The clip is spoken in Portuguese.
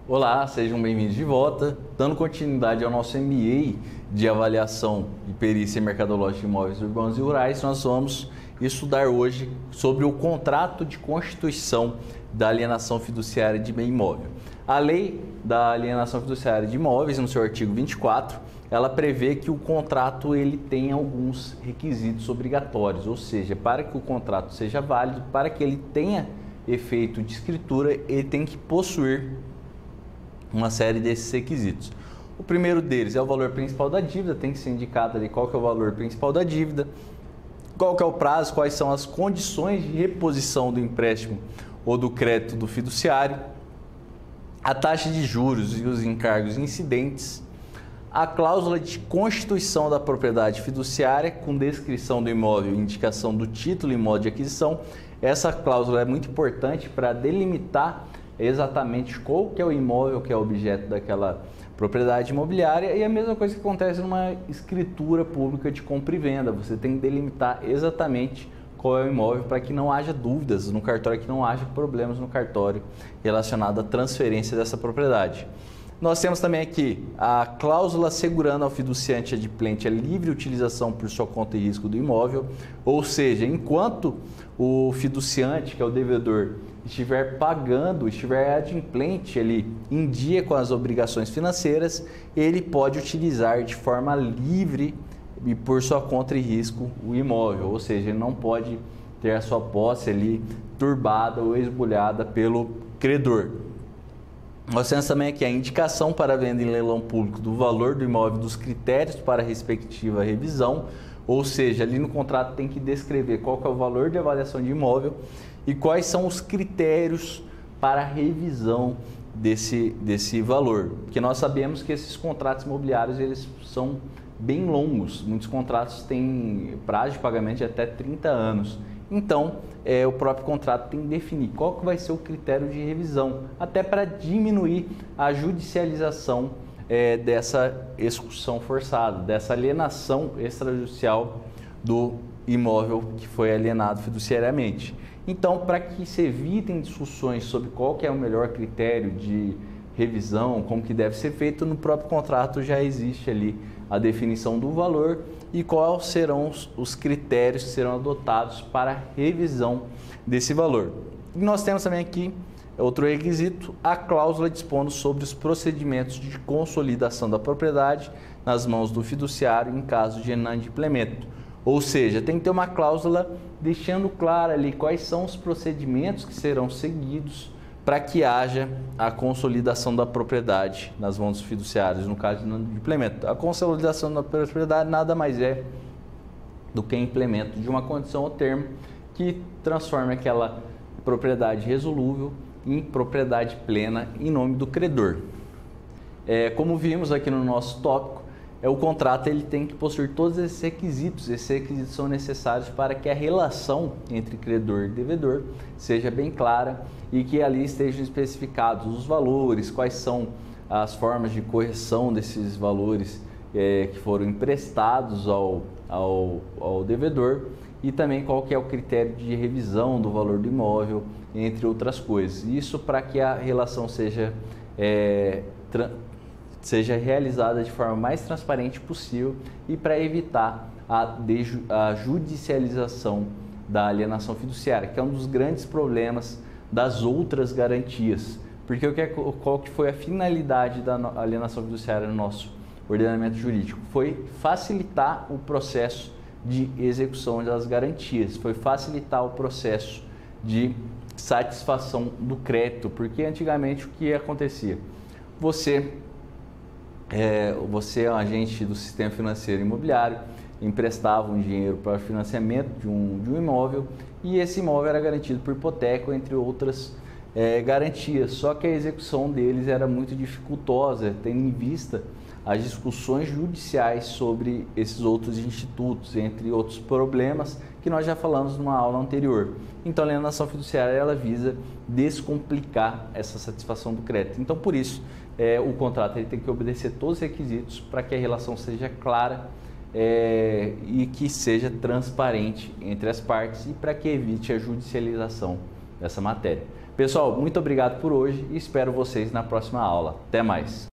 Olá, sejam bem-vindos de volta. Dando continuidade ao nosso MBA de avaliação de perícia mercadológica de imóveis urbanos e rurais, nós vamos estudar hoje sobre o contrato de constituição da alienação fiduciária de bem imóvel. A lei da alienação fiduciária de imóveis, no seu artigo 24, ela prevê que o contrato ele tem alguns requisitos obrigatórios, ou seja, para que o contrato seja válido, para que ele tenha efeito de escritura, ele tem que possuir uma série desses requisitos. O primeiro deles é o valor principal da dívida, tem que ser indicado ali qual que é o valor principal da dívida, qual que é o prazo, quais são as condições de reposição do empréstimo ou do crédito do fiduciário, a taxa de juros e os encargos incidentes, a cláusula de constituição da propriedade fiduciária com descrição do imóvel e indicação do título e modo de aquisição. Essa cláusula é muito importante para delimitar exatamente qual que é o imóvel que é objeto daquela propriedade imobiliária, e a mesma coisa que acontece numa escritura pública de compra e venda. Você tem que delimitar exatamente qual é o imóvel para que não haja dúvidas no cartório, que não haja problemas no cartório relacionado à transferência dessa propriedade. Nós temos também aqui a cláusula assegurando ao fiduciante adimplente a livre utilização por sua conta e risco do imóvel, ou seja, enquanto o fiduciante, que é o devedor, estiver pagando, estiver adimplente ali em dia com as obrigações financeiras, ele pode utilizar de forma livre e por sua conta e risco o imóvel, ou seja, ele não pode ter a sua posse ali turbada ou esbulhada pelo credor. Nós temos também aqui a indicação para venda em leilão público do valor do imóvel, dos critérios para a respectiva revisão, ou seja, ali no contrato tem que descrever qual que é o valor de avaliação de imóvel e quais são os critérios para a revisão desse valor. Porque nós sabemos que esses contratos imobiliários eles são bem longos, muitos contratos têm prazo de pagamento de até 30 anos. Então, o próprio contrato tem que definir qual que vai ser o critério de revisão, até para diminuir a judicialização dessa execução forçada, dessa alienação extrajudicial do imóvel que foi alienado fiduciariamente. Então, para que se evitem discussões sobre qual que é o melhor critério de revisão, como que deve ser feito, no próprio contrato já existe ali a definição do valor e quais serão os critérios que serão adotados para a revisão desse valor. E nós temos também aqui outro requisito, a cláusula dispondo sobre os procedimentos de consolidação da propriedade nas mãos do fiduciário em caso de inadimplemento. Ou seja, tem que ter uma cláusula deixando claro ali quais são os procedimentos que serão seguidos para que haja a consolidação da propriedade nas mãos dos fiduciários, no caso de inadimplemento. A consolidação da propriedade nada mais é do que implemento de uma condição ou termo que transforme aquela propriedade resolúvel em propriedade plena em nome do credor. Como vimos aqui no nosso tópico, o contrato ele tem que possuir todos esses requisitos. Esses requisitos são necessários para que a relação entre credor e devedor seja bem clara e que ali estejam especificados os valores, quais são as formas de correção desses valores que foram emprestados ao devedor e também qual que é o critério de revisão do valor do imóvel, entre outras coisas. Isso para que a relação seja realizada de forma mais transparente possível e para evitar a judicialização da alienação fiduciária, que é um dos grandes problemas das outras garantias. Porque qual que foi a finalidade da alienação fiduciária no nosso ordenamento jurídico? Foi facilitar o processo de execução das garantias, foi facilitar o processo de satisfação do crédito, porque antigamente o que acontecia? Você é um agente do sistema financeiro imobiliário, emprestava um dinheiro para financiamento de um imóvel e esse imóvel era garantido por hipoteca, entre outras garantias. Só que a execução deles era muito dificultosa, tendo em vista as discussões judiciais sobre esses outros institutos, entre outros problemas que nós já falamos numa aula anterior. Então, a alienação fiduciária ela visa descomplicar essa satisfação do crédito. Então, por isso, o contrato ele tem que obedecer todos os requisitos para que a relação seja clara e que seja transparente entre as partes e para que evite a judicialização dessa matéria. Pessoal, muito obrigado por hoje e espero vocês na próxima aula. Até mais!